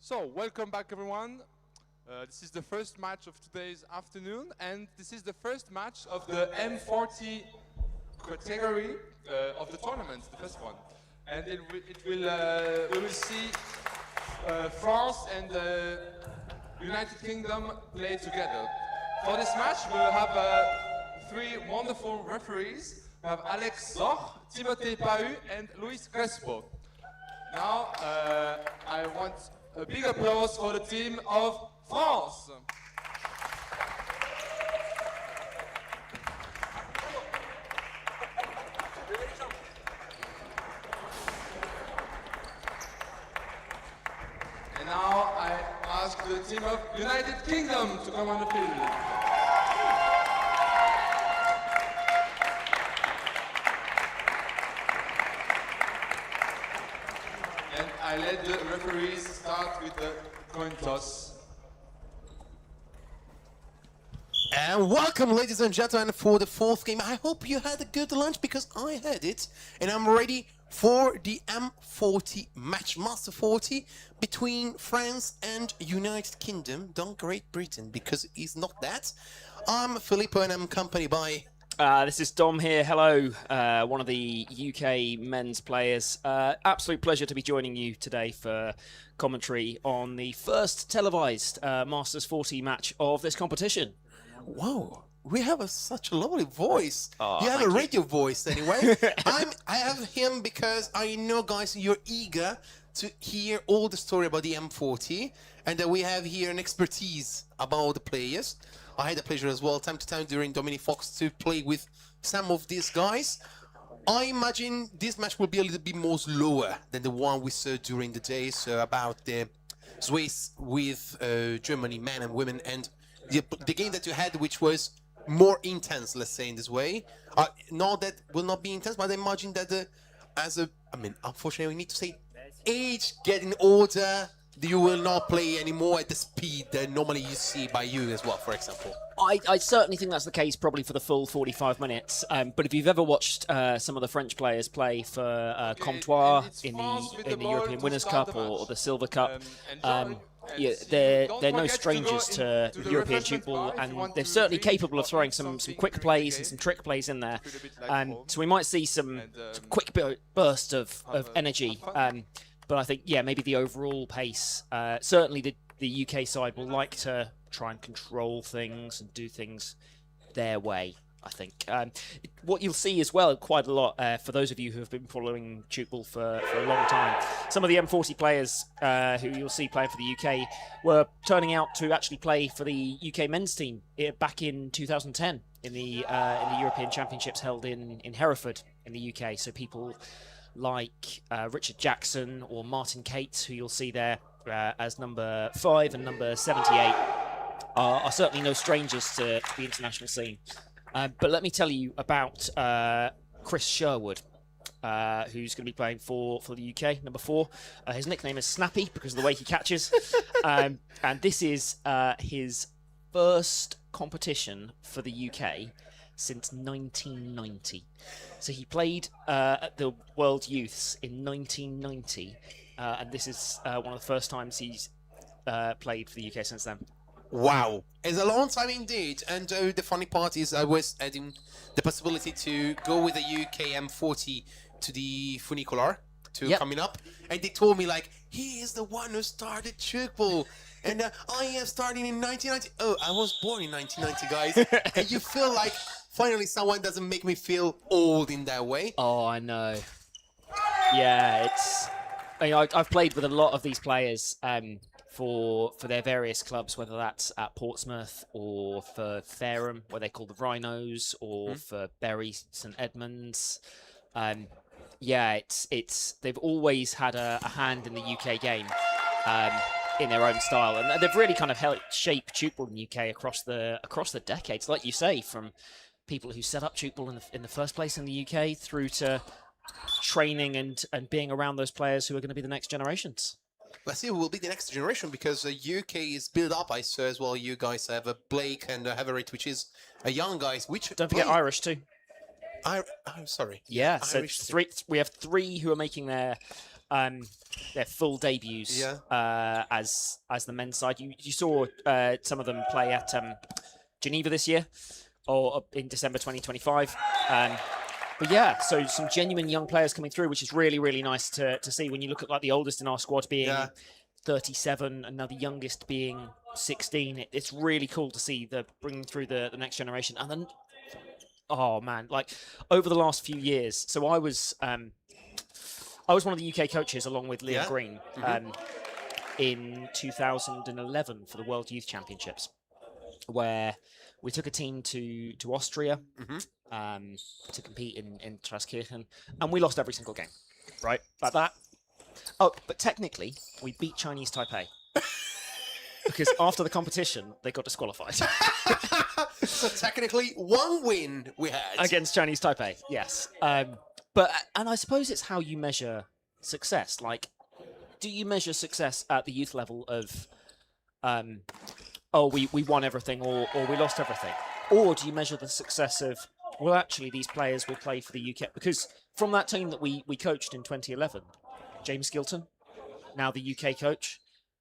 So, welcome back everyone. This is the first match of today's afternoon, and this is the first match of the M40 category of the tournament, the first one. And we will see France and the United Kingdom play together. For this match, we will have three wonderful referees. We have Alex Zoch, Timothée Pahu, and Luis Crespo. Now, I want a big applause for the team of France. And now I ask the team of United Kingdom to come on the field. And I let the referees start with the coin toss. And welcome, ladies and gentlemen, for the fourth game. I hope you had a good lunch, because I had it, and I'm ready for the M40 match, Master 40, between France and United Kingdom, not Great Britain, because it's not that. I'm Filippo, and I'm accompanied by... This is Dom here. Hello, one of the UK men's players. Absolute pleasure to be joining you today for commentary on the first televised Masters 40 match of this competition. Wow, we have such a lovely voice. Oh, you have a radio voice anyway. I have him because I know, guys, you're eager to hear all the story about the M40, and that we have here an expertise about the players. I had the pleasure as well, time to time during Dominic Fox, to play with some of these guys. I imagine this match will be a little bit more slower than the one we saw during the day, so about the Swiss with Germany, men and women, and the game that you had, which was more intense, let's say in this way. Not that will not be intense, but I imagine that unfortunately we need to say, age getting older, you will not play anymore at the speed that normally you see by you as well, for example. I certainly think that's the case probably for the full 45 minutes. But if you've ever watched some of the French players play for Comtois in the European Winners' Cup or the Silver Cup, yeah, they're no strangers to European Tchoukball, and they're certainly capable of throwing some quick plays and some trick plays in there. So we might see some quick burst of energy. But I think, yeah, maybe the overall pace, certainly the UK side will like to try and control things and do things their way, I think. What you'll see as well, quite a lot, for those of you who have been following Tchoukball for a long time, some of the M40 players who you'll see playing for the UK were turning out to actually play for the UK men's team back in 2010 in the European Championships held in Hereford in the UK. So people like Richard Jackson or Martin Cates, who you'll see there as number 5 and number 78, are certainly no strangers to the international scene. But let me tell you about Chris Sherwood, who's going to be playing for the UK, number 4. His nickname is Snappy because of the way he catches. And this is his first competition for the UK since 1990. So he played at the World Youths in 1990, and this is one of the first times he's played for the UK since then. Wow, it's a long time indeed. And the funny part is I was adding the possibility to go with the UK M40 to the funicular coming up, and they told me, like, he is the one who started Tchoukball. And I am starting in 1990. Oh, I was born in 1990, guys. And you feel like finally someone doesn't make me feel old in that way. Oh, I know. Yeah, I've played with a lot of these players for their various clubs, whether that's at Portsmouth or for Fareham, where they call the Rhinos, or for Bury St Edmunds. Yeah, they've always had a hand in the UK game. In their own style, and they've really kind of helped shape Tchoukball in the UK across the decades, like you say, from people who set up Tchoukball in the first place in the UK through to training and being around those players who are going to be the next generations. Let's see who will be the next generation, because the UK is built up. I saw as well you guys have a Blake and a Haverit, which is a young guys. Don't forget Irish too. I'm sorry. Yeah, Irish so we have 3 who are making their their full debuts as the men's side. You saw some of them play at Geneva this year, or in December 2025. But yeah, so some genuine young players coming through, which is really, really nice to see when you look at like the oldest in our squad being 37 and now the youngest being 16. It's really cool to see the bringing through the next generation. And then, oh man, like over the last few years, so I was one of the UK coaches along with Liam Green in 2011 for the World Youth Championships, where we took a team to Austria to compete in Traiskirchen, and we lost every single game, right? Like that. Oh, but technically, we beat Chinese Taipei. Because after the competition, they got disqualified. So technically, one win we had. Against Chinese Taipei, yes. And I suppose it's how you measure success. Like, do you measure success at the youth level of, we won everything or we lost everything? Or do you measure the success of, well, actually, these players will play for the UK? Because from that team that we coached in 2011, James Gilton, now the UK coach,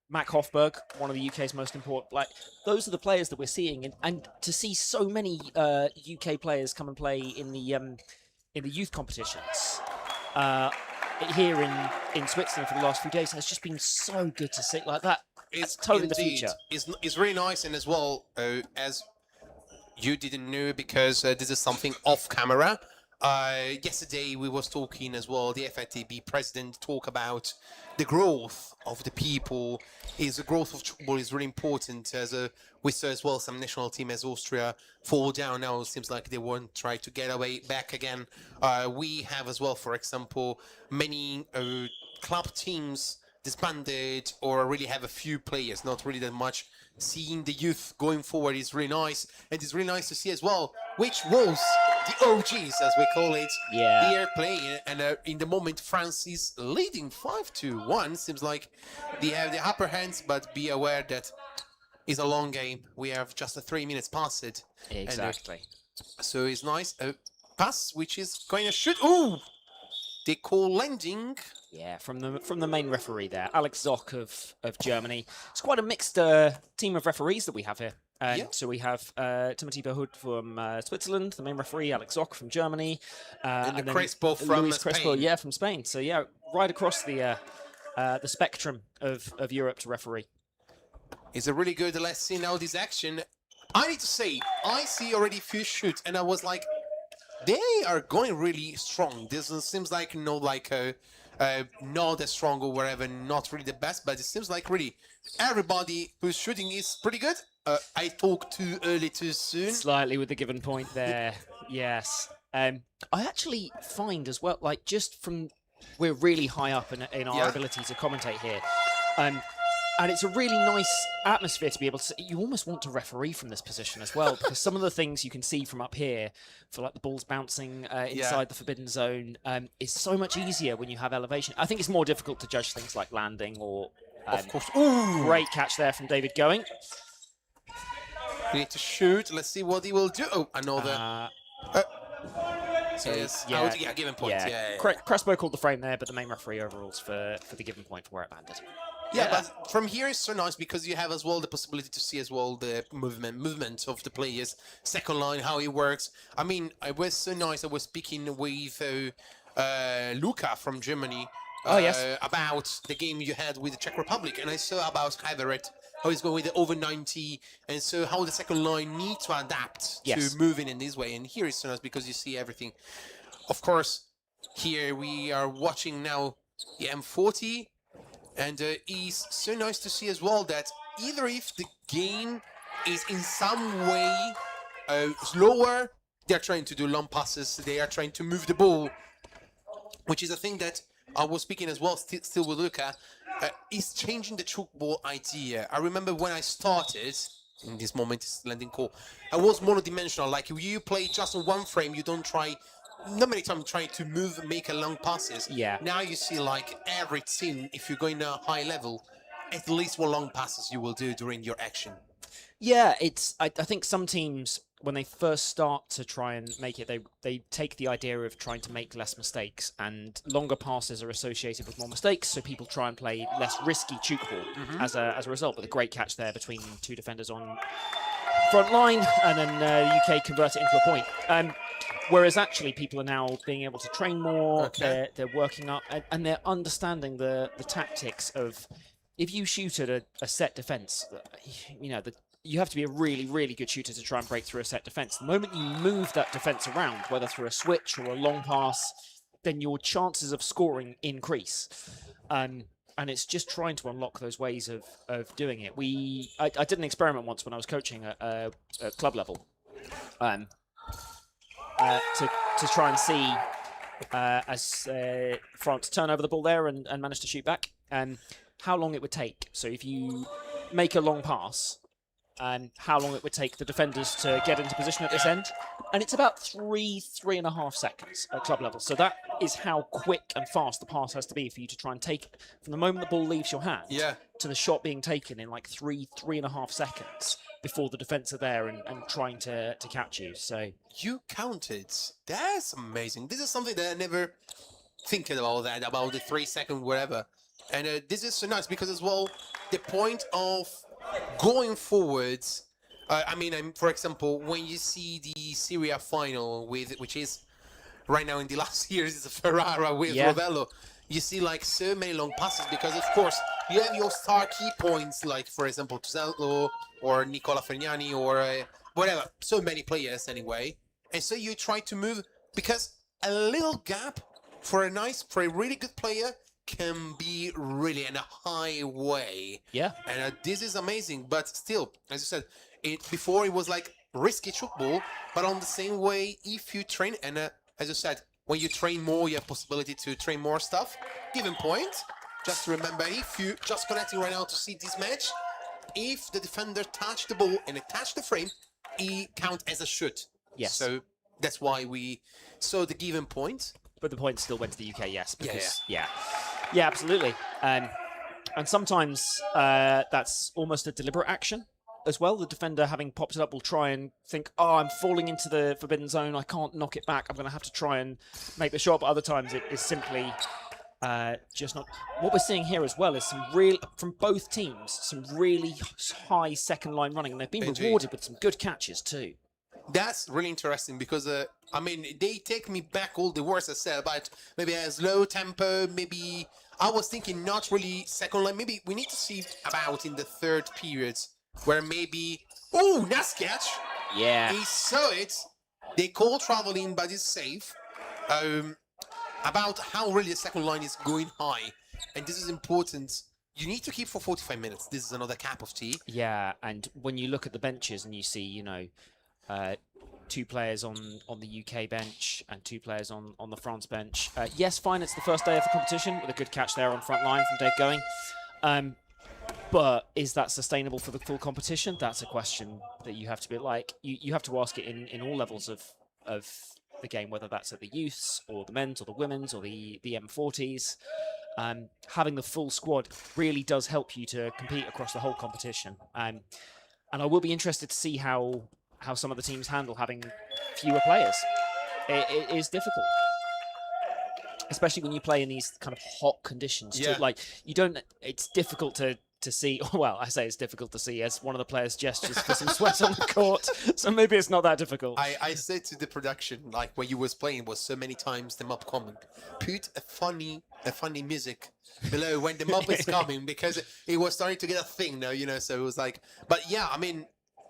Mac Hofberg, one of the UK's most important, like those are the players that we're seeing, and to see so many UK players come and play in the youth competitions here in Switzerland for the last few days has just been so good to see. Like that, it's totally the future. It's really nice, and as well as you didn't know, because this is something off camera. Yesterday we was talking as well, the FITB president talk about the growth of the people. The growth of Tchoukball is really important, as we saw as well some national team as Austria fall down now. It seems like they won't try to get away back again. We have as well, for example, many club teams disbanded or really have a few players, not really that much. Seeing the youth going forward is really nice, and it's really nice to see as well which was the OGs, as we call it, here playing. And in the moment, France is leading 5-1. Seems like they have the upper hands, but be aware that it's a long game. We have just 3 minutes past it. Exactly. And, so it's nice. Pass, which is going to shoot. Ooh! They call landing. Yeah, from the main referee there, Alex Zock of Germany. It's quite a mixed team of referees that we have here. So we have Timothy Behut from Switzerland, the main referee, Alex Zock from Germany, and Crespo from Luis Crespo, Spain. from Spain. So yeah, right across the spectrum of Europe to referee. It's a really good. Let's see now this action. I need to say, I see already a few shoots, and I was like, they are going really strong. This seems like not as strong or whatever, not really the best, but it seems like really everybody who's shooting is pretty good. I talked too early, too soon. Slightly with the given point there, yes. I actually find as well, like just from, we're really high up in our ability to commentate here. And it's a really nice atmosphere to be able to. You almost want to referee from this position as well, because some of the things you can see from up here, for like the balls bouncing inside the forbidden zone, is so much easier when you have elevation. I think it's more difficult to judge things like landing or. Of course. Ooh. Great catch there from David Going. We need to shoot. Let's see what he will do. Oh, another. Given point. Yeah. Crespo called the frame there, but the main referee overrules for the given point for where it landed. Yeah, but from here it's so nice because you have as well the possibility to see as well the movement of the players, second line, how it works. I mean, it was so nice. I was speaking with Luca from Germany about the game you had with the Czech Republic, and I saw about Everett, how he's going with the over 90, and so how the second line need to adapt to moving in this way. And here is so nice because you see everything. Of course, here we are watching now the M40. And it's so nice to see as well that either if the game is in some way slower, they're trying to do long passes, they are trying to move the ball, which is a thing that I was speaking as well, still with Luca, is changing the Tchoukball idea. I remember when I started, in this moment, it's landing call, I was monodimensional, like you play just on one frame, you don't try. Not many times trying to move, make a long passes. Yeah. Now you see like every team, if you're going to a high level, at least one long passes you will do during your action. Yeah, it's. I think some teams when they first start to try and make it, they take the idea of trying to make less mistakes, and longer passes are associated with more mistakes, so people try and play less risky Tchoukball as a result. But a great catch there between two defenders on front line, and then the UK convert it into a point. Whereas actually people are now being able to train more, they're working up, and they're understanding the tactics of, if you shoot at a set defence, you know, you have to be a really, really good shooter to try and break through a set defence. The moment you move that defence around, whether through a switch or a long pass, then your chances of scoring increase. And it's just trying to unlock those ways of doing it. I did an experiment once when I was coaching at club level. To try and see as France turn over the ball there and manage to shoot back, how long it would take. So if you make a long pass, how long it would take the defenders to get into position at this end. And it's about 3.5 seconds at club level. So that is how quick and fast the pass has to be for you to try and take it from the moment the ball leaves your hand to the shot being taken in like 3.5 seconds before the defence are there and trying to catch you. So you counted. That's amazing. This is something that I never thinking about the 3 second whatever. And this is so nice because as well, the point of going forwards, for example, when you see the Syria final which is right now in the last years, it's a Ferrara with Rovello, you see like so many long passes because of course you have your star key points like, for example, Tuzello or Nicola Fergnani or whatever, so many players anyway. And so you try to move because a little gap for a really good player can be really in a high way. Yeah. And this is amazing, but still, as you said, before it was like risky Tchoukball, but on the same way, if you train, and as you said, when you train more, you have possibility to train more stuff. Given point, just remember, if you just connecting right now to see this match, if the defender touched the ball and it touched the frame, it count as a shoot. Yes. So that's why we saw the given point. But the point still went to the UK, yes. Because, yeah, absolutely. And sometimes that's almost a deliberate action as well. The defender, having popped it up, will try and think, oh, I'm falling into the forbidden zone. I can't knock it back. I'm going to have to try and make the shot. But other times it is simply just not. What we're seeing here as well is from both teams, some really high second line running. And they've been rewarded with some good catches too. That's really interesting because, they take me back all the words I said about maybe a slow tempo, maybe I was thinking not really second line, maybe we need to see about in the third period where maybe, oh, nice catch. Yeah. He saw it, they call traveling but it's safe, about how really the second line is going high, and this is important. You need to keep for 45 minutes. This is another cup of tea. Yeah, and when you look at the benches and you see, 2 players on the UK bench and 2 players on the France bench. Yes, fine, it's the first day of the competition with a good catch there on front line from Dave Going. But is that sustainable for the full competition? That's a question that you have to be like, you have to ask it in all levels of the game, whether that's at the youths or the men's or the women's or the M40s. Having the full squad really does help you to compete across the whole competition. And I will be interested to see how some of the teams handle having fewer players. It is difficult, especially when you play in these kind of hot conditions. Yeah. Like it's difficult to see. Well, I say it's difficult to see as one of the players gestures for some sweat on the court. So maybe it's not that difficult. I said to the production, like when you was playing, was so many times the mob coming. Put a funny music below when the mob is coming because it was starting to get a thing now, So it was like, but yeah,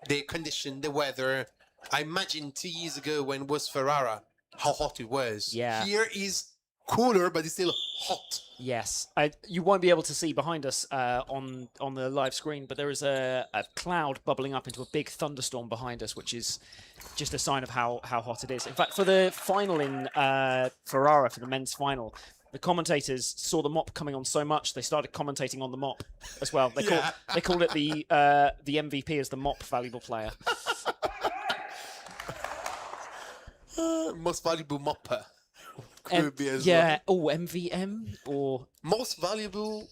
the condition, the weather. I imagine 2 years ago when it was Ferrara, how hot it was. Yeah. Here is cooler, but it's still hot. Yes. You won't be able to see behind us on the live screen, but there is a cloud bubbling up into a big thunderstorm behind us, which is just a sign of how hot it is. In fact, for the final in Ferrara, for the men's final, the commentators saw the mop coming on so much they started commentating on the mop as well. They called it the MVP as the mop valuable player. Most valuable mopper could be as well. Yeah. Oh, MVM or most valuable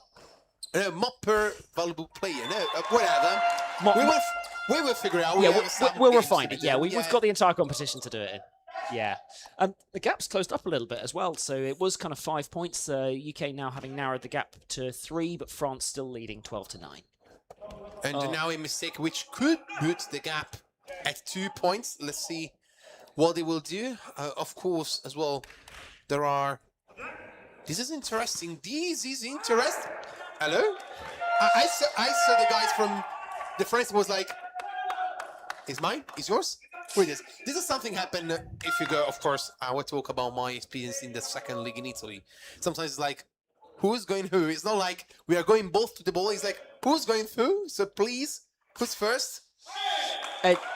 mopper valuable player. No, whatever. We will figure it out. Yeah, we'll refine it. Yeah, we've got the entire competition to do it in. Yeah. The gap's closed up a little bit as well, so it was kind of 5 points. UK now having narrowed the gap to 3, but France still leading 12-9. And now a mistake which could put the gap at 2 points. Let's see what they will do. Of course, as well, there are... This is interesting. This is interesting. Hello? I saw the guys from the France was like, is mine? Is yours? Who it is? This is something happened if you go, of course, I will talk about my experience in the second league in Italy. Sometimes it's like, who's going who? It's not like we are going both to the ball. It's like, who's going who? So please, who's first?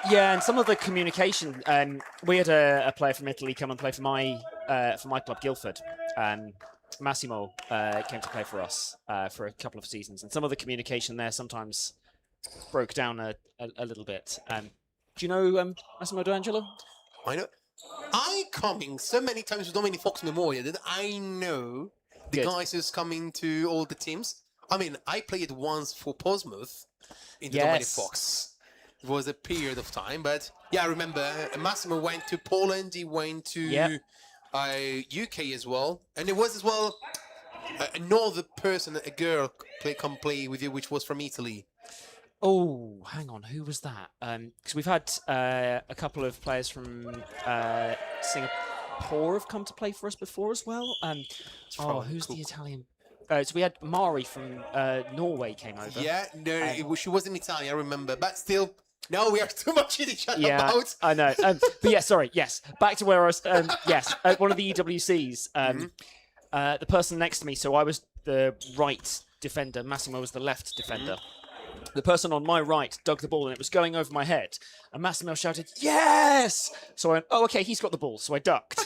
Yeah, and some of the communication. We had a player from Italy come and play for my club, Guildford. Massimo came to play for us for a couple of seasons, and some of the communication there sometimes broke down a little bit. Do you know Massimo D'Angelo? I know. I coming so many times with Dominic Fox Memorial that I know the guys who's coming to all the teams. I mean, I played once for Portsmouth in the Dominic Fox. It was a period of time, but yeah, I remember Massimo went to Poland. He went to UK as well, and there was as well another person, a girl, come play with you, which was from Italy. Oh, hang on, who was that? Because we've had a couple of players from Singapore have come to play for us before as well. Who's the Italian? So we had Mari from Norway came over. Yeah, no, she was in Italy, I remember, but still. No, we are too much in each other about. I know. But yeah, sorry. Yes, back to where I was. Yes, at one of the EWCs, the person next to me. So I was the right defender. Massimo was the left defender. The person on my right dug the ball and it was going over my head. And Massimo shouted, "Yes!" So I went, "Oh, okay, he's got the ball." So I ducked.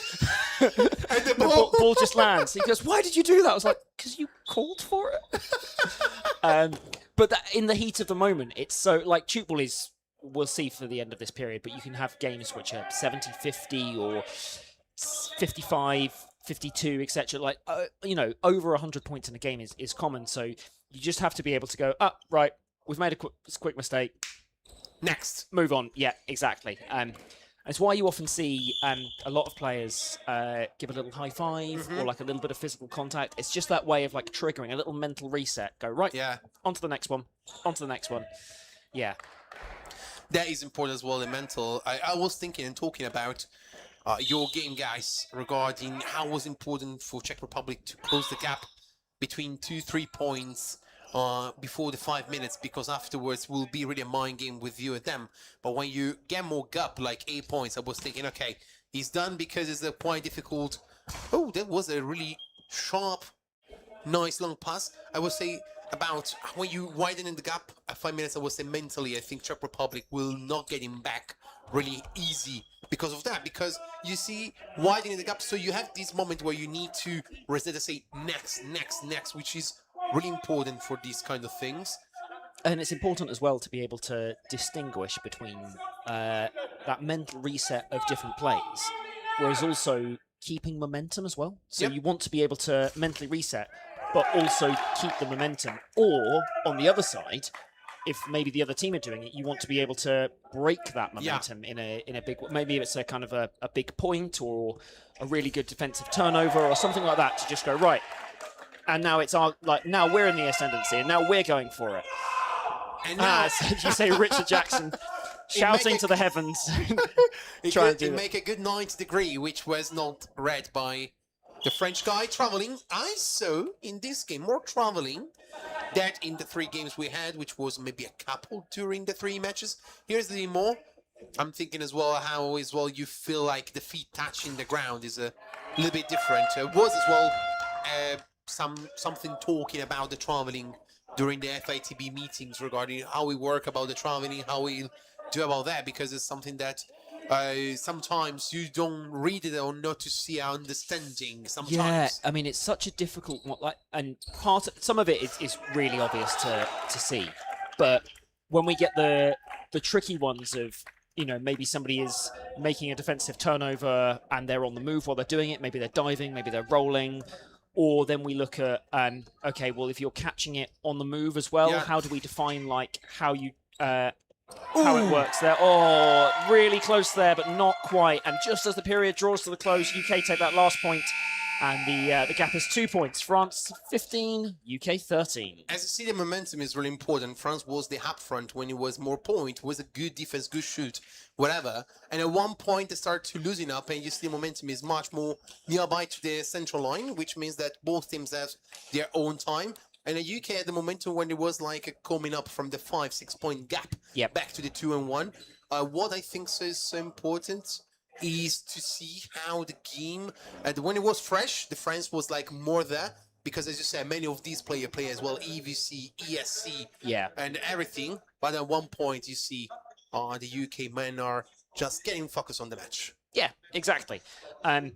And the ball just lands. He goes, "Why did you do that?" I was like, "Because you called for it." But in the heat of the moment, it's so like Tchoukball is. We'll see for the end of this period, but you can have games which are 70-50 or 55-52, etc. Like, over 100 points in a game is common. So you just have to be able to go, right, we've made a quick mistake. Next. Move on. Yeah, exactly. It's why you often see a lot of players give a little high five or like a little bit of physical contact. It's just that way of like triggering a little mental reset. Go, right, on to the next one, on to the next one. Yeah. That is important as well, the mental. I was thinking and talking about your game, guys, regarding how it was important for Czech Republic to close the gap between 2-3 points before the 5 minutes, because afterwards will be really a mind game with you and them. But when you get more gap, like 8 points, I was thinking, okay, he's done because it's a quite difficult. Oh, that was a really sharp, nice long pass. I would say about when you widen in the gap at 5 minutes, I would say mentally, I think Czech Republic will not get him back really easy because of that. Because you see, widening the gap, so you have this moment where you need to reset and say next, which is really important for these kind of things. And it's important as well to be able to distinguish between that mental reset of different plays, whereas also keeping momentum as well. So you want to be able to mentally reset, but also keep the momentum. Or, on the other side, if maybe the other team are doing it, you want to be able to break that momentum in a big... Maybe it's a kind of a big point or a really good defensive turnover or something like that, to just go, right, and now it's our... Like, now we're in the ascendancy, and now we're going for it. And now... As you say, Richard Jackson shouting to the heavens. It make a good 90 degree, which was not read by... the French guy traveling. I saw in this game more traveling than in the 3 games we had, which was maybe a couple during the 3 matches. Here's the more. I'm thinking as well how as well you feel like the feet touching the ground is a little bit different. Was as well something talking about the traveling during the FITB meetings regarding how we work about the traveling, how we do about that, because it's something that sometimes you don't read it or not to see our understanding sometimes. Yeah, I mean, it's such a difficult one, and some of it is really obvious to see, but when we get the tricky ones of, maybe somebody is making a defensive turnover and they're on the move while they're doing it, maybe they're diving, maybe they're rolling, or then we look at, okay, well, if you're catching it on the move as well, how do we define like how you how it works there. Oh, really close there, but not quite. And just as the period draws to the close, UK take that last point, and the gap is 2 points. France 15, UK 13. As you see, the momentum is really important. France was the up front when it was more point, was a good defense, good shoot, whatever. And at one point, they start to losing up, and you see the momentum is much more nearby to the central line, which means that both teams have their own time. And the UK had the momentum when it was like coming up from the 5-6 point gap back to the 2 and 1. What I think is so important is to see how the game, when it was fresh, the France was like more there, because as you said, many of these players play as well, EVC, ESC, and everything. But at one point, you see the UK men are just getting focused on the match. Yeah, exactly. And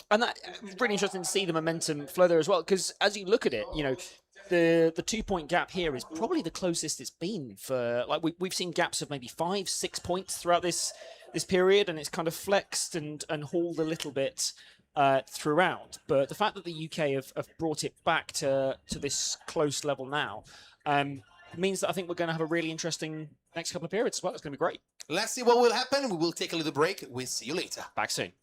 that really interesting to see the momentum flow there as well, because as you look at it, you know, the 2 point gap here is probably the closest it's been for, like, we've seen gaps of maybe 5-6 points throughout this period, and it's kind of flexed and hauled a little bit throughout. But the fact that the UK have brought it back to this close level now means that I think we're going to have a really interesting next couple of periods as well. It's going to be great. Let's see what will happen. We will take a little break. We'll see you later. Back soon.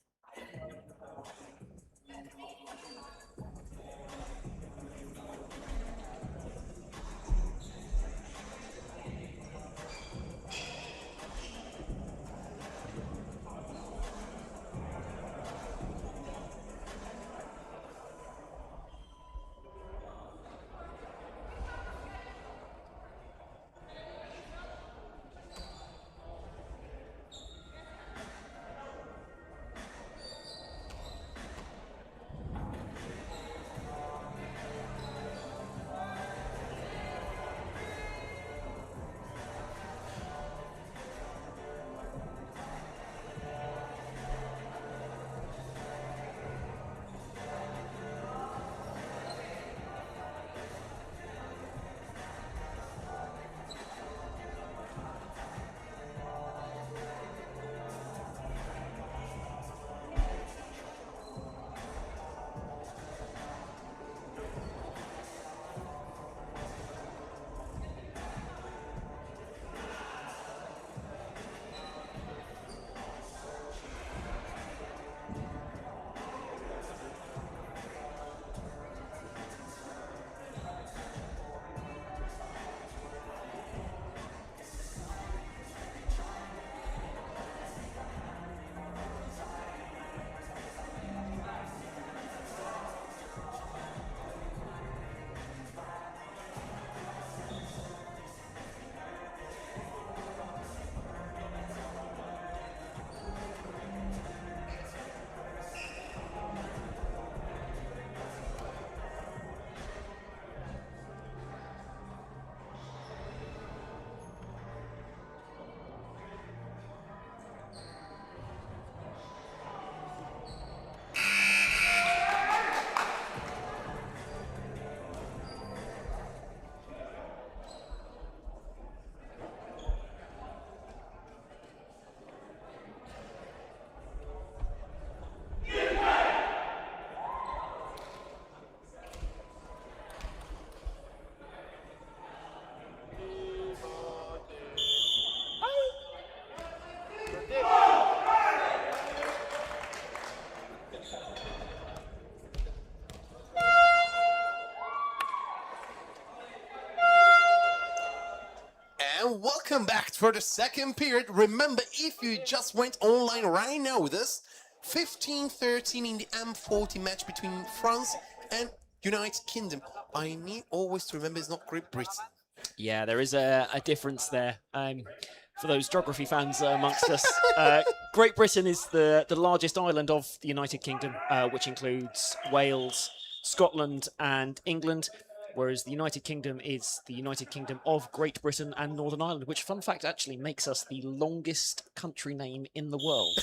Welcome back for the second period. Remember, if you just went online right now with us, 15-13 in the M40 match between France and United Kingdom. I need always to remember it's not Great Britain. Yeah, there is a difference there. For those geography fans amongst us, Great Britain is the largest island of the United Kingdom, which includes Wales, Scotland and England. Whereas the United Kingdom is the United Kingdom of Great Britain and Northern Ireland, which, fun fact, actually makes us the longest country name in the world.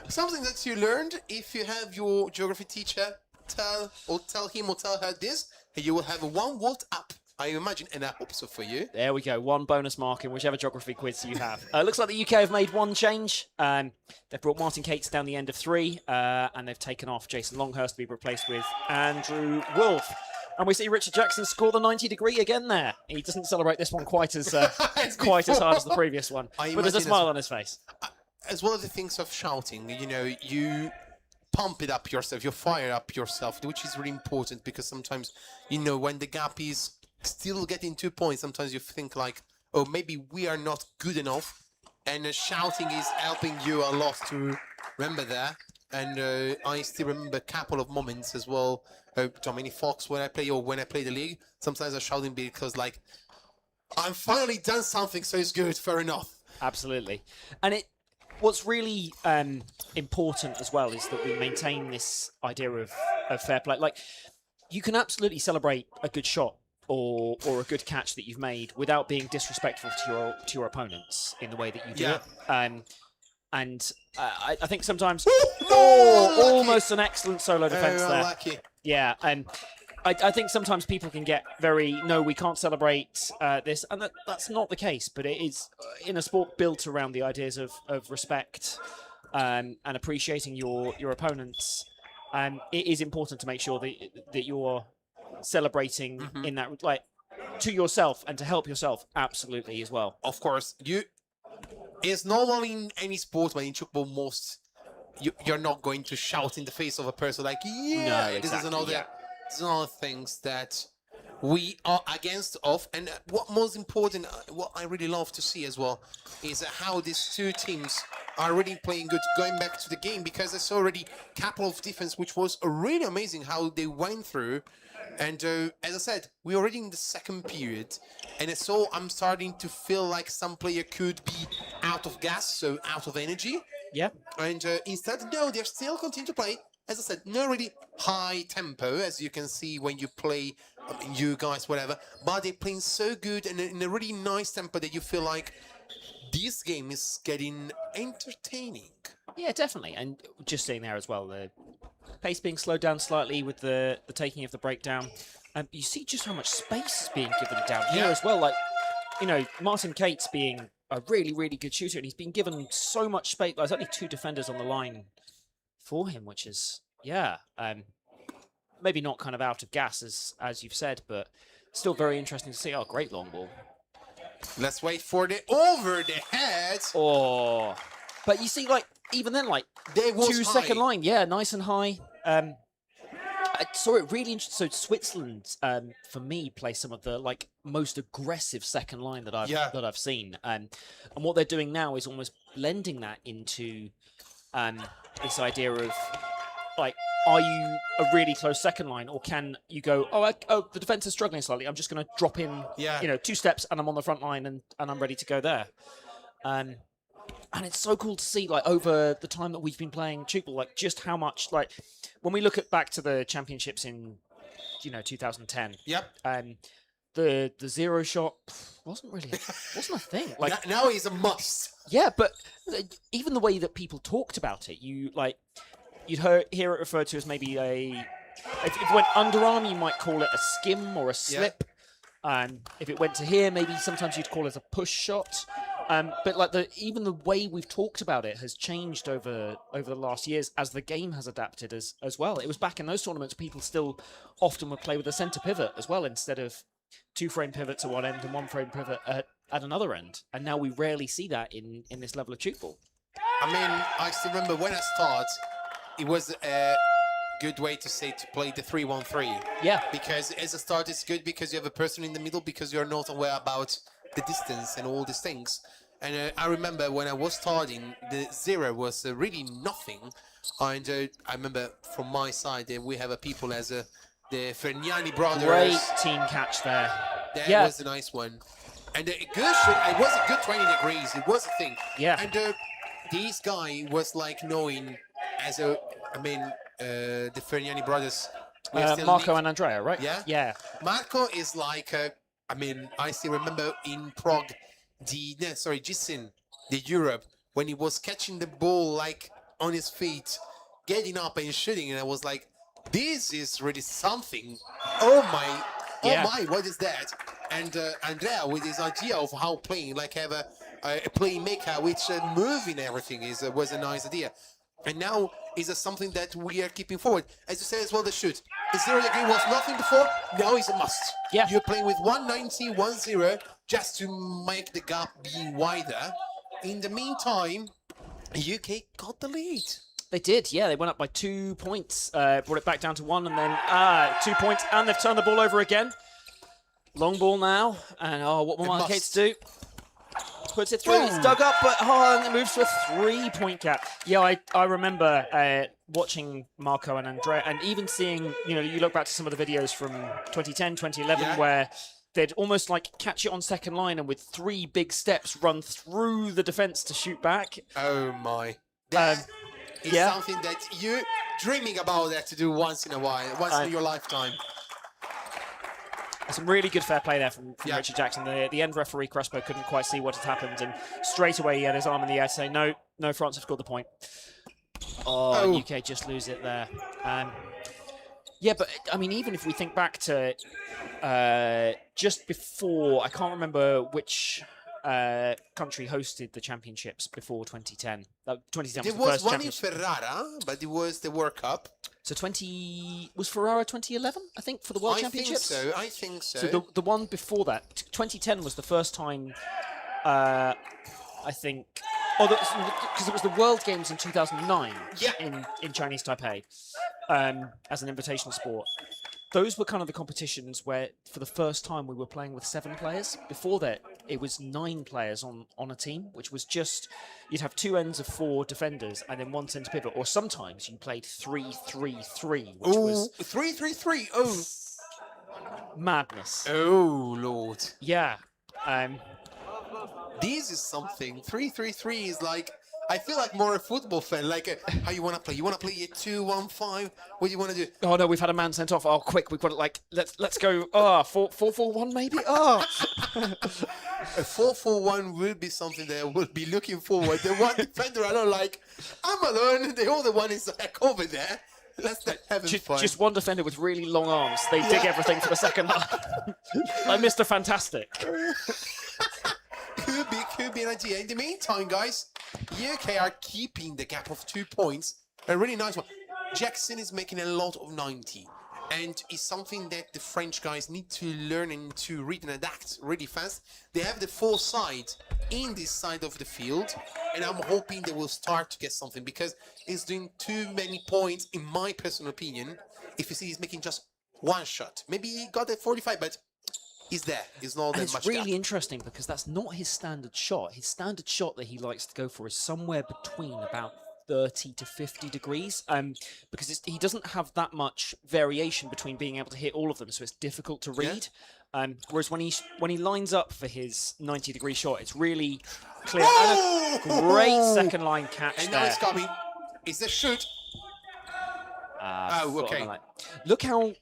Something that you learned, if you have your geography teacher tell him or tell her this, you will have a 1 volt up. I imagine, and I hope so for you. There we go. 1 bonus mark in whichever geography quiz you have. Looks like the UK have made 1 change. They've brought Martin Cates down the end of 3, and they've taken off Jason Longhurst to be replaced with Andrew Wolf. And we see Richard Jackson score the 90 degree again there. He doesn't celebrate this one quite as quite as hard as the previous one, but there's a smile on his face. As well as the things of shouting, you know, you pump it up yourself, you fire up yourself, which is really important because sometimes, you know, when the gap is still getting 2 points, sometimes you think like, oh, maybe we are not good enough, and shouting is helping you a lot to remember that. And I still remember a couple of moments as well. Dominic Fox, when I play the league, sometimes I'm shouting because like, I'm finally done something, so it's good, fair enough. Absolutely. And what's really important as well is that we maintain this idea of fair play. Like, you can absolutely celebrate a good shot or a good catch that you've made without being disrespectful to your opponents in the way that you do it. And I think sometimes almost an excellent solo defense there. Lucky. Yeah, and I think sometimes people can get very, no, we can't celebrate this, and that's not the case, but it is in a sport built around the ideas of respect and appreciating your opponents. It is important to make sure that you're celebrating in that, like, to yourself and to help yourself, absolutely, as well. Of course, it's normal in any sport, but in Tchoukball you're not going to shout in the face of a person like, yeah, no, exactly, this is another things that we are against of. And what most important, what I really love to see as well, is how these two teams are really playing good, going back to the game, because I saw already a couple of defense, which was really amazing how they went through. And as I said, we're already in the second period, and so I'm starting to feel like some player could be out of gas, so out of energy. Yeah. And instead, no, they're still continuing to play. As I said, no really high tempo, as you can see when you play, you guys, whatever. But they're playing so good and in a really nice tempo that you feel like this game is getting entertaining. Yeah, definitely. And just seeing there as well, the pace being slowed down slightly with the taking of the breakdown. You see just how much space is being given down here as well. Like, you know, Martin Cates being a really, really good shooter, and he's been given so much space. There's only 2 defenders on the line for him, which is, maybe not kind of out of gas, as you've said, but still very interesting to see. Oh, great long ball. Let's wait for the over the head. Oh, but you see, like, even then, like, 2-second line, nice and high. I saw it really interesting. So Switzerland, for me, play some of the like most aggressive second line that I've seen. And what they're doing now is almost blending that into this idea of like, are you a really close second line, or can you go, the defense is struggling slightly, I'm just going to drop in, 2 steps and I'm on the front line and I'm ready to go there. And it's so cool to see, like, over the time that we've been playing Tchoukball, like, just how much, like, when we look back to the championships in, 2010. Yep. The zero shot wasn't a thing. Like, now he's a must. Yeah, but even the way that people talked about it, you'd hear it referred to as maybe if it went underarm, you might call it a skim or a slip. If it went to here, maybe sometimes you'd call it a push shot. But like even the way we've talked about it has changed over the last years as the game has adapted as well. It was back in those tournaments, people still often would play with a centre pivot as well, instead of 2-frame pivot to one end and 1-frame pivot at another end. And now we rarely see that in this level of Tchoukball. I mean, I still remember when I started, it was a good way to play the 3-1-3. Yeah. Because as a start, it's good because you have a person in the middle, because you're not aware about the distance and all these things. And I remember when I was starting, the zero was really nothing. And I remember from my side that we have people as the Ferniani brothers. Great team catch there. That was a nice one. And it was a good 20 degrees. It was a thing. Yeah. And this guy was like knowing the Ferniani brothers. Marco and Andrea, right? Yeah? Yeah. Marco is like, I still remember in Prague, Gisin, the Europe, when he was catching the ball like on his feet, getting up and shooting, and I was like, this is really something. Oh my, what is that? And Andrea, with his idea of how playing, like have a playmaker which moving everything was a nice idea. And now is something that we are keeping forward. As you said as well, the shoot. 0 degree was nothing before, now it's a must. Yeah. You're playing with 190, 1-0, just to make the gap be wider. In the meantime, UK got the lead. They did, yeah. They went up by 2 points, brought it back down to 1, and then 2 points, and they've turned the ball over again. Long ball now, and what will Mark Cates do? Puts it through, it's dug up, but and it moves to a 3-point gap. Yeah, I remember watching Marco and Andrea, and even seeing, you look back to some of the videos from 2010, 2011, where they'd almost like catch it on second line and with 3 big steps run through the defense to shoot back. Oh my. That is something that you're dreaming about that to do once in a while, once in your lifetime. Some really good fair play there from Richard Jackson. The end referee, Crespo, couldn't quite see what had happened, and straight away he had his arm in the air to say, no, France have scored the point. UK just lose it there. Yeah, but I mean, even if we think back to just before, I can't remember which country hosted the championships before 2010. 2010 was the first one championship. in Ferrara, but it was the World Cup. So was Ferrara 2011, I think, for the World Championships? I think so. So the one before that, 2010 was the first time, I think, because it was the World Games in 2009 in Chinese Taipei as an invitational sport. Those were kind of the competitions where, for the first time, we were playing with 7 players. Before that, it was 9 players on a team, which was just, you'd have 2 ends of 4 defenders and then 1 centre pivot. Or sometimes you played 3-3-3, which was 3-3-3. Oh, madness. Oh Lord. Yeah. This is something. 3-3-3 is like, I feel like more a football fan, like how you want to play. You want to play a 2-1-5? What do you want to do? Oh no, we've had a man sent off. Oh, quick, we've got it. Let's go. 4-4-1 maybe. A 4-4-1 will be something that I will be looking forward. The one defender I don't like, I'm alone. The other one is like over there. Let's have fun. Just one defender with really long arms. They dig everything for the second half. Like Mr. Fantastic. Could be an idea. In the meantime, guys, UK are keeping the gap of 2 points. A really nice one. Jackson is making a lot of 90. And it's something that the French guys need to learn and to read and adapt really fast. They have the foresight in this side of the field. And I'm hoping they will start to get something, because he's doing too many points, in my personal opinion. If you see he's making just 1 shot. Maybe he got a 45, but he's there. He's not that much. It's really interesting because that's not his standard shot. His standard shot that he likes to go for is somewhere between about 30 to 50 degrees, because he doesn't have that much variation between being able to hit all of them, so it's difficult to read. Whereas when he lines up for his 90-degree shot, it's really clear. And a great second line catch and there. now it's coming. It's a shoot. Okay. Look how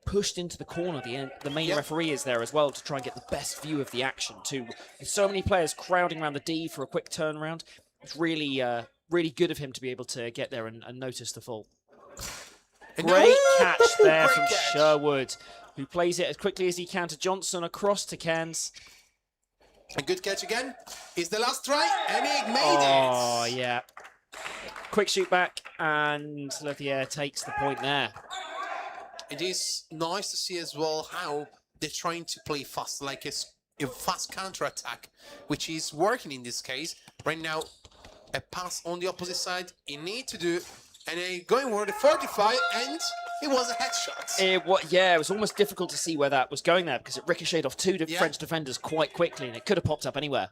pushed into the corner the main referee is there as well, to try and get the best view of the action too. With so many players crowding around the D for a quick turnaround, it's really really good of him to be able to get there and notice the full. Great catch there from Sherwood, who plays it as quickly as he can to Johnson, across to Cairns. A good catch again. Is the last try, and he made it. Oh, yeah. Quick shoot back, and Levier takes the point there. It is nice to see as well how they're trying to play fast, like a fast counter-attack, which is working in this case. Right now, a pass on the opposite side, you need to do, and going for the 45, and it was a headshot. It was almost difficult to see where that was going there, because it ricocheted off 2 French defenders quite quickly, and it could have popped up anywhere.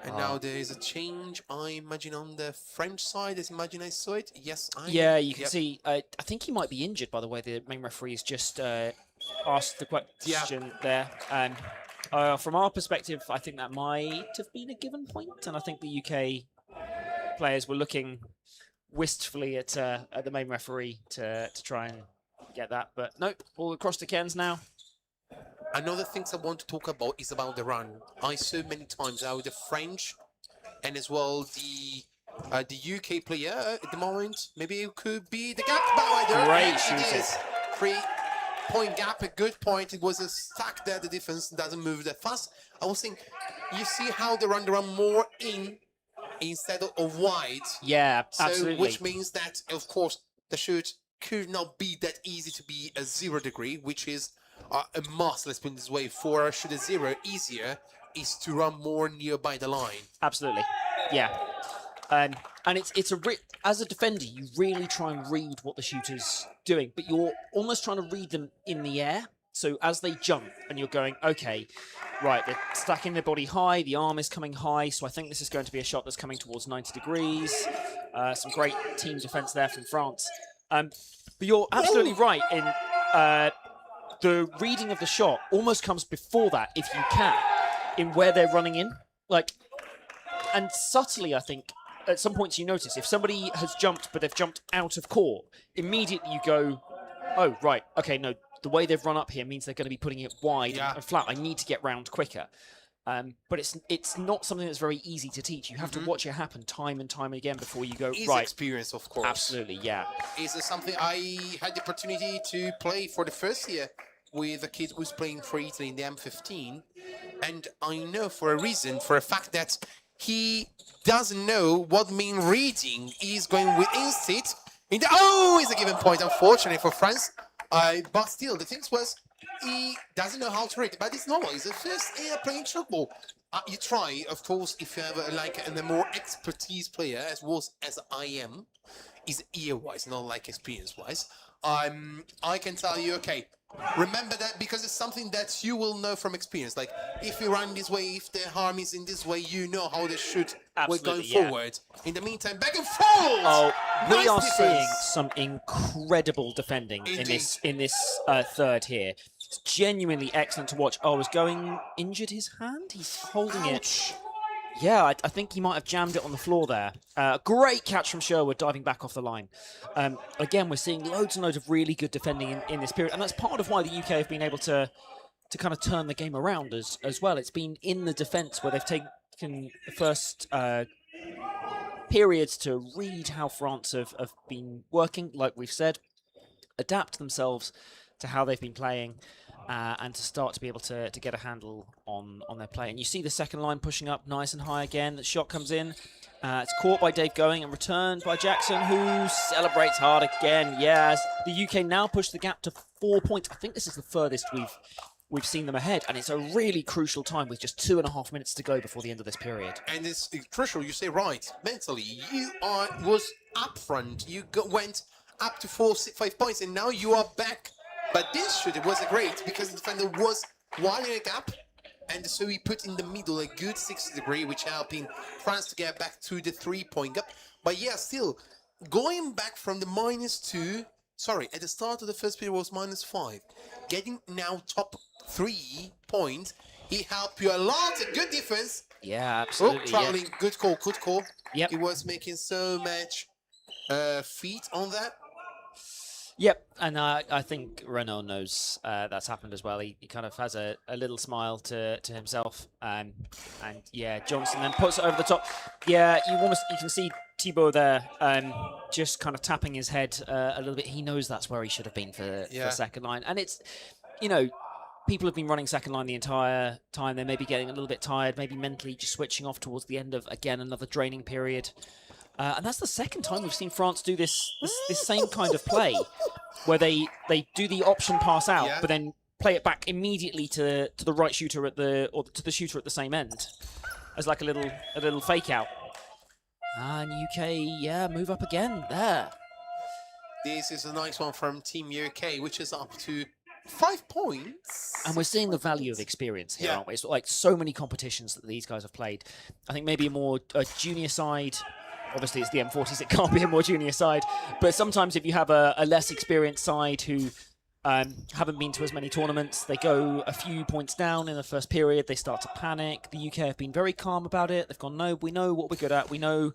And now there is a change, I imagine, on the French side. As imagine I saw it. Yes, you can see. I think he might be injured, by the way. The main referee's just asked the question there. From our perspective, I think that might have been a given point, and I think the UK players were looking wistfully at the main referee to try and get that. But nope, all across to Cairns now. Another thing I want to talk about is about the run. I saw many times how the French and as well the UK player at the moment, maybe it could be the gap wider. Great shooting. 3-point gap, a good point. It was a stack there. The defense doesn't move that fast. I was thinking, you see how they run more in instead of wide. Yeah, absolutely. So, which means that, of course, the shoot could not be that easy to be a 0 degree, which is a must, let's put it this way. For should a 0 easier is to run more nearby the line. Absolutely, yeah. And it's as a defender, you really try and read what the shooter's doing, but you're almost trying to read them in the air. So as they jump, and you're going, okay, right, they're stacking their body high, the arm is coming high, so I think this is going to be a shot that's coming towards 90 degrees. Some great team defense there from France. But you're absolutely right in the reading of the shot almost comes before that, if you can, in where they're running in. And subtly, I think, at some points you notice, if somebody has jumped, but they've jumped out of court, immediately you go, oh, right, okay, no, the way they've run up here means they're going to be putting it wide and flat. I need to get round quicker. But it's not something that's very easy to teach. You have to watch it happen time and time again before you go, right. Experience, of course. Absolutely, yeah. Is something I had the opportunity to play for the first year with a kid who's playing for Italy in the M15. And I know for a reason, for a fact that he doesn't know what mean reading. He's going with instinct. It's a given point, unfortunately, for France. But still, the thing was, he doesn't know how to read. But it's normal. He's the first year playing tchoukball. You try, of course, if you have a more expertise player, as I am, is ear-wise, not like experience-wise. I can tell you, okay, remember that because it's something that you will know from experience. Like, if you run this way, if the arm is in this way, you know how they shoot going forward. In the meantime, back and forth! Oh, nice we are defense. seeing some incredible defending in this third here. It's genuinely excellent to watch. Oh, was going injured his hand? He's holding it. Yeah, I think he might have jammed it on the floor there. Great catch from Sherwood, diving back off the line. Again, we're seeing loads and loads of really good defending in this period, and that's part of why the UK have been able to kind of turn the game around as well. It's been in the defence where they've taken the first periods to read how France have been working, like we've said, adapt themselves to how they've been playing, and to start to be able to get a handle on their play. And you see the second line pushing up nice and high again. The shot comes in. It's caught by Dave Going and returned by Jackson, who celebrates hard again. Yes, the UK now push the gap to 4 points. I think this is the furthest we've seen them ahead, and it's a really crucial time with just 2.5 minutes to go before the end of this period. And it's crucial, you say right, mentally, you was up front, you went up to 5 points, and now you are back. But this shoot, it was great, because the defender was wide in a gap, and so he put in the middle a good 60 degree, which helping France to get back to the 3-point gap. But yeah, still, going back from the -2, at the start of the first period was -5. Getting now top 3 points, he helped you a lot. A good defense. Yeah, absolutely. Traveling, yeah. good call. Yep. He was making so much feet on that. Yep, and I think Renaud knows that's happened as well. He kind of has a little smile to himself, and yeah, Johnson then puts it over the top. Yeah, you can see Thibaut there, just kind of tapping his head a little bit. He knows that's where he should have been for second line, and it's, people have been running second line the entire time. They may be getting a little bit tired, maybe mentally just switching off towards the end of, again, another draining period. And that's the second time we've seen France do this same kind of play, where they do the option pass out, but then play it back immediately to the right shooter to the shooter at the same end, as like a little fake out. And UK, move up again there. This is a nice one from Team UK, which is up to 5 points. And we're seeing the value of experience here, aren't we? It's like so many competitions that these guys have played. I think maybe a junior side. Obviously, it's the M40s. It can't be a more junior side. But sometimes if you have a less experienced side who haven't been to as many tournaments, they go a few points down in the first period. They start to panic. The UK have been very calm about it. They've gone, no, we know what we're good at. We know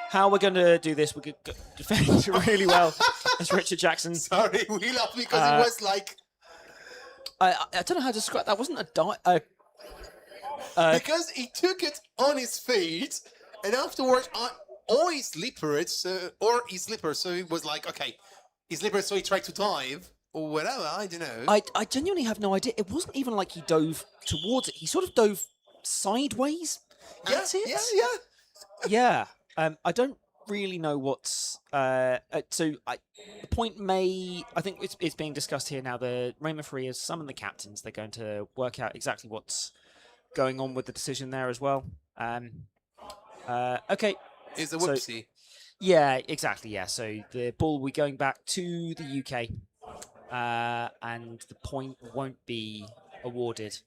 how we're going to do this. We could defend really well. As Richard Jackson. Sorry, we laughed because it was like... I don't know how to describe that. Wasn't because he took it on his feet, and afterwards... Or he slippered, so he was like, okay, he slippered, so he tried to dive, or whatever, I don't know. I genuinely have no idea. It wasn't even like he dove towards it. He sort of dove sideways at it. Yeah. Yeah. I don't really know what's the point I think it's being discussed here now. The Raymond Free has summoned the captains. They're going to work out exactly what's going on with the decision there as well. Okay. Is a whoopsie. Yeah, exactly. Yeah, so the ball will be going back to the UK, and the point won't be awarded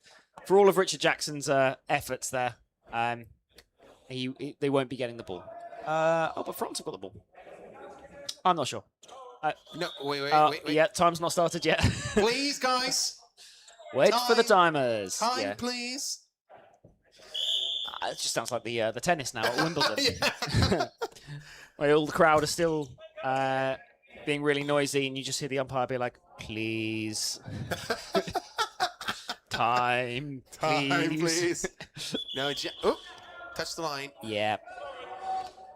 for all of Richard Jackson's efforts there. They won't be getting the ball. But France have got the ball. I'm not sure. No, wait. Yeah, time's not started yet. Please, guys. Wait for the timers. Time, please. It just sounds like the tennis now at Wimbledon. Where all the crowd are still being really noisy, and you just hear the umpire be like, "Please, time, please." No, touch the line. Yeah,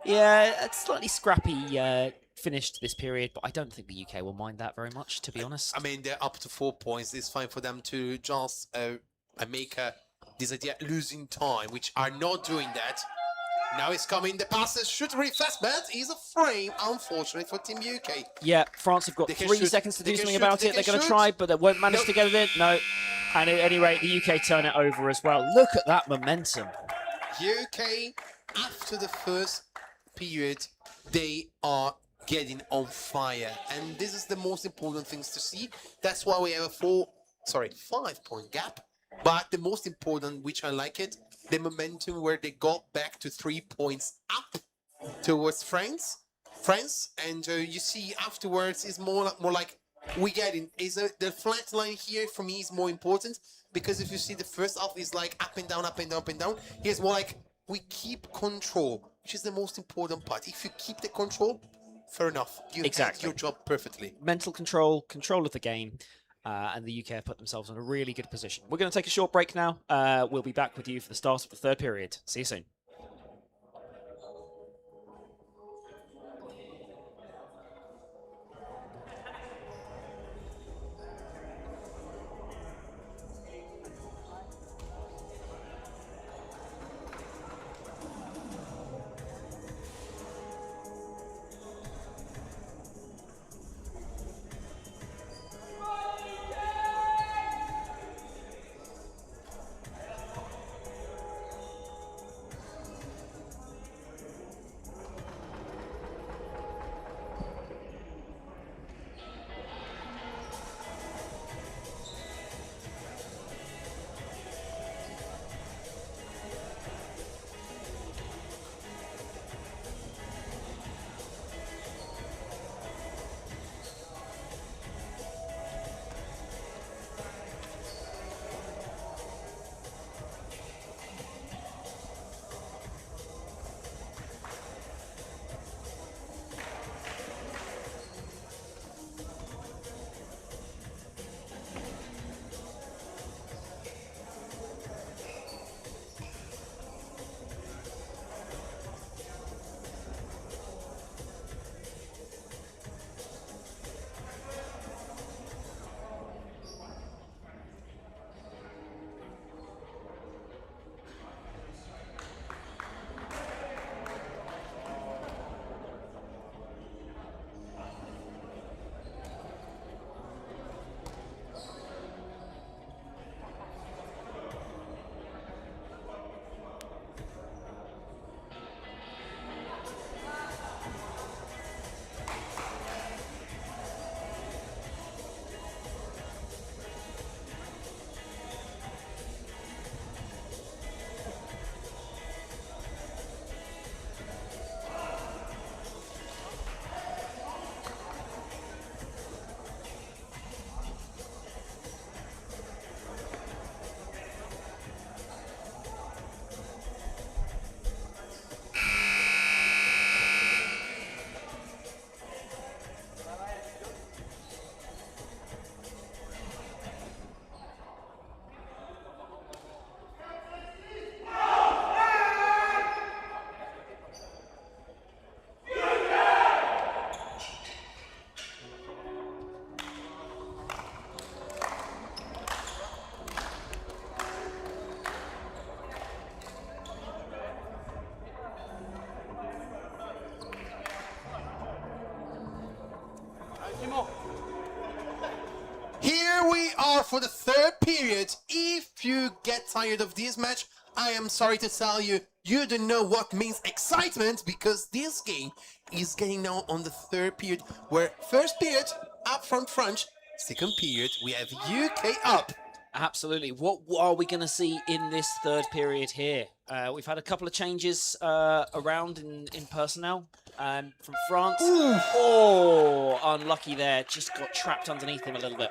it's slightly scrappy finish to this period, but I don't think the UK will mind that very much, to be honest. I mean, they're up to 4 points. It's fine for them to just make this idea losing time, which are not doing that. Now it's coming. The passes shoot really fast, but he's a frame, unfortunately, for Team UK. Yeah, France have got 3 seconds to do something about it. They're going to try, but they won't manage to get it in. No. And at any rate, the UK turn it over as well. Look at that momentum. UK, after the first period, they are getting on fire. And this is the most important things to see. That's why we have a 5-point gap. But the most important, which I like it, the momentum where they got back to 3 points up towards France. And you see afterwards is more like we get in. The flat line here for me is more important, because if you see the first half is like up and down, up and down, up and down. Here's more like we keep control, which is the most important part. If you keep the control, fair enough. You did your job perfectly. Mental control of the game. And the UK have put themselves in a really good position. We're going to take a short break now. We'll be back with you for the start of the third period. See you soon. for the third period. If you get tired of this match, I am sorry to tell you, you don't know what means excitement, because this game is getting now on the third period, where first period up from France, second period we have UK up. Absolutely. What are we going to see in this third period here? We've had a couple of changes around in personnel from France. Oh, unlucky there. Just got trapped underneath him a little bit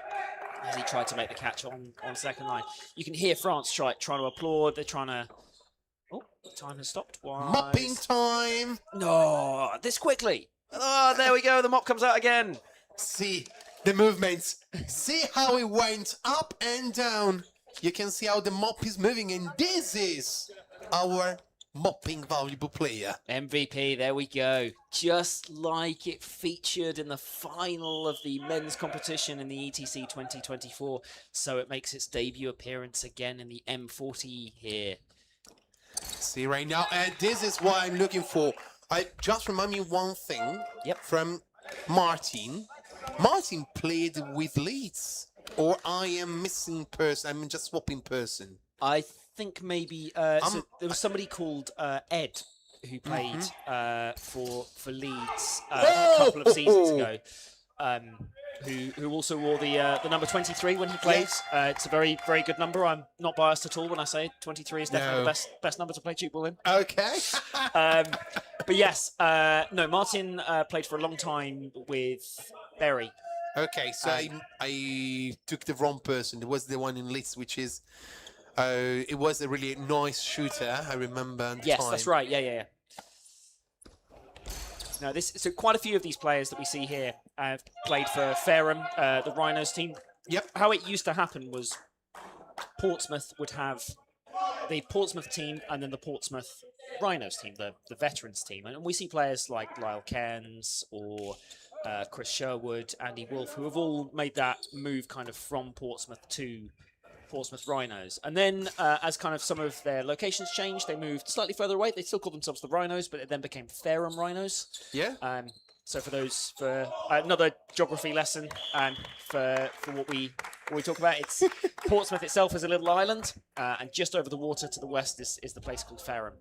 as he tried to make the catch on second line. You can hear France trying to applaud. They're trying to... Oh, the time has stopped. Mopping time. No, this quickly. Oh, there we go. The mop comes out again. See the movements. See how it went up and down. You can see how the mop is moving, and this is our mopping valuable player. MVP, there we go. Just like it featured in the final of the men's competition in the ETC 2024. So it makes its debut appearance again in the M40 here. See right now, and this is what I'm looking for. I just remind me one thing from Martin. Martin played with Leeds, or I am missing person. I'm just swapping person. I think maybe so there was somebody called Ed who played for Leeds a couple of seasons ago. Who also wore the number 23 when he played. It's a very, very good number. I'm not biased at all when I say 23 is definitely the best number to play Tchoukball in. Okay. But yes, no, Martin played for a long time with Berry. Okay, so I took the wrong person. It was the one in Leeds, which is... it was a really nice shooter, I remember at the time. That's right. Yeah. No, so quite a few of these players that we see here have played for Fareham, the Rhinos team. Yep. How it used to happen was Portsmouth would have the Portsmouth team and then the Portsmouth Rhinos team, the veterans team. And we see players like Lyle Cairns or Chris Sherwood, Andy Wolf, who have all made that move kind of from Portsmouth to Portsmouth Rhinos. And then as kind of some of their locations changed, they moved slightly further away. They still called themselves the Rhinos, but it then became Fareham Rhinos. Yeah. So for another geography lesson, for what we talk about, it's Portsmouth itself is a little island, and just over the water to the west is the place called Fareham.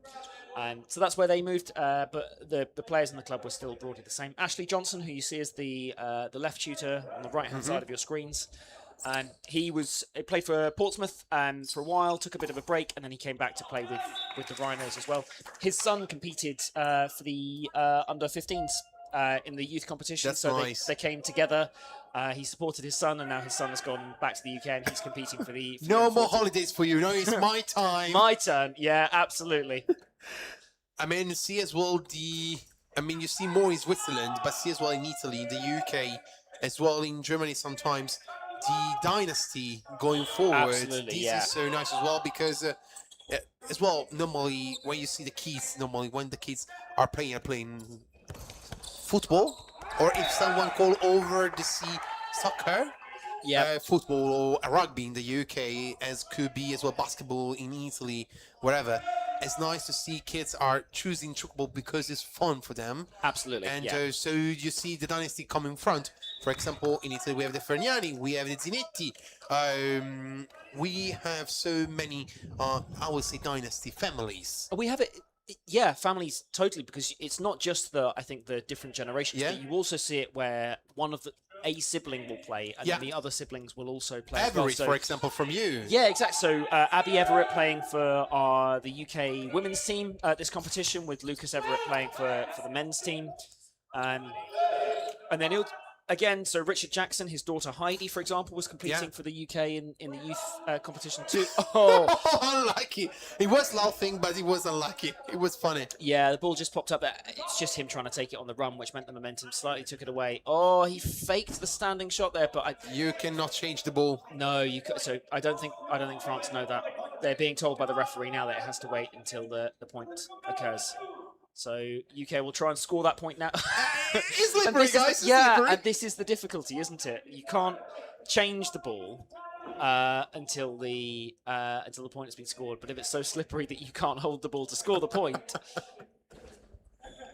So that's where they moved, but the players in the club were still broadly the same. Ashley Johnson, who you see as the left shooter on the right-hand side of your screens, he played for Portsmouth for a while, took a bit of a break, and then he came back to play with the Rhinos as well. His son competed for the under-15s in the youth competition. That's so nice. They came together. He supported his son, and now his son has gone back to the UK, and he's competing for the... No more holidays for you. No, it's my time. My turn. Yeah, absolutely. I mean, see as well you see more in Switzerland, but see as well in Italy, the UK, as well in Germany sometimes, the dynasty going forward. Absolutely, This is so nice as well, because as well, normally when you see the kids, when the kids are playing football, or if someone call over the sea soccer, football or rugby in the UK, as could be as well basketball in Italy, wherever. It's nice to see kids are choosing Tchoukball because it's fun for them. Absolutely. And so you see the dynasty come in front. For example, in Italy we have the Ferniani, we have the Zinetti. We have so many, I would say, dynasty families. We have it. Yeah, families, totally, because it's not just the different generations, but you also see it where a sibling will play, and then the other siblings will also play. Everett, for example, from you. Yeah, exactly. So Abby Everett playing for the UK women's team at this competition, with Lucas Everett playing for the men's team. And then again, so Richard Jackson, his daughter Heidi, for example, was competing for the UK in the youth competition too. Oh, unlucky. He was laughing, but he was unlucky. It was funny. Yeah, the ball just popped up there. It's just him trying to take it on the run, which meant the momentum slightly took it away. Oh, he faked the standing shot there, but you cannot change the ball. No, you could. So I don't think France know that. They're being told by the referee now that it has to wait until the point occurs. So UK will try and score that point now. It's slippery, guys. And this is the difficulty, isn't it? You can't change the ball until the point has been scored. But if it's so slippery that you can't hold the ball to score the point,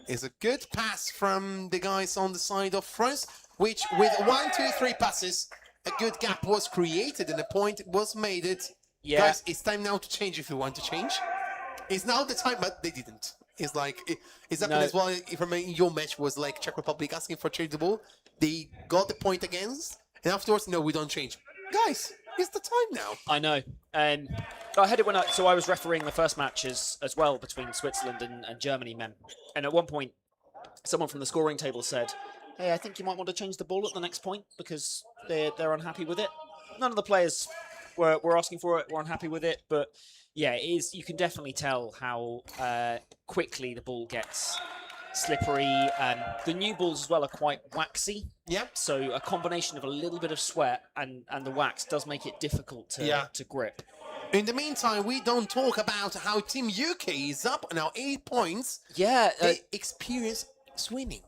it's a good pass from the guys on the side of France, which with 1, 2, 3 passes a good gap was created and a point was made. Yeah. Guys, it's time now to change if you want to change. It's now the time, but they didn't. It's like, it's happened as well. If I mean, your match was like Czech Republic asking for change the ball. They got the point against, and afterwards, no, we don't change. Guys, it's the time now. I know. I had it when so I was refereeing the first match as well between Switzerland and Germany men. And at one point, someone from the scoring table said, hey, I think you might want to change the ball at the next point because they're unhappy with it. None of the players were asking for it, were unhappy with it, but yeah, it is. You can definitely tell how quickly the ball gets slippery. The new balls as well are quite waxy. Yep. So a combination of a little bit of sweat and the wax does make it difficult to grip. In the meantime, we don't talk about how Team UK is up now 8 points. Yeah. They experience swimming.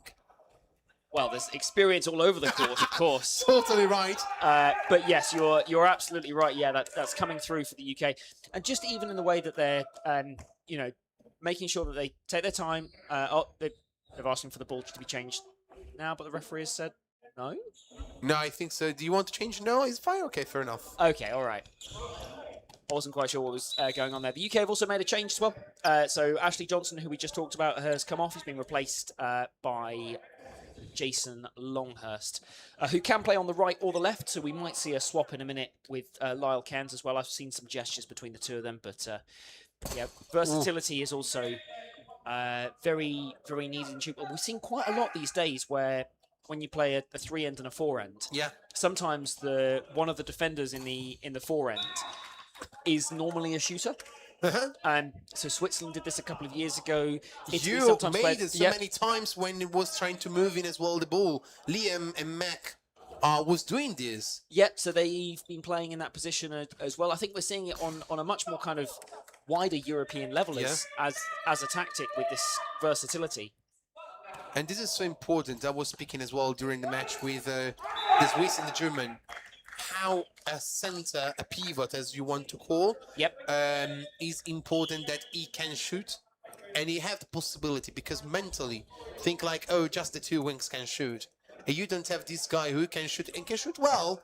Well, there's experience all over the court, of course. Totally right. But yes, you're absolutely right. Yeah, that's coming through for the UK, and just even in the way that they're, making sure that they take their time. They've asked for the ball to be changed now, but the referee has said no. No, I think so. Do you want to change? No, it's fine. Okay, fair enough. Okay, all right. I wasn't quite sure what was going on there. The UK have also made a change as well. So Ashley Johnson, who we just talked about, has come off. He's been replaced by Jason Longhurst, who can play on the right or the left, so we might see a swap in a minute with Lyle Cairns as well. I've seen some gestures between the two of them, but yeah, versatility is also very, very needed in Tchoukball. We've seen quite a lot these days where when you play a 3-end and a 4-end, sometimes one of the defenders in the 4-end is normally a shooter. So Switzerland did this a couple of years ago. You made it so many times when it was trying to move in as well the ball. Liam and Mac was doing this. Yep, so they've been playing in that position as well. I think we're seeing it on a much more kind of wider European level as a tactic with this versatility. And this is so important. I was speaking as well during the match with the Swiss and the German. How a center, a pivot, as you want to call, is important that he can shoot and he have the possibility, because mentally think like, oh, just the two wings can shoot. And you don't have this guy who can shoot and can shoot well.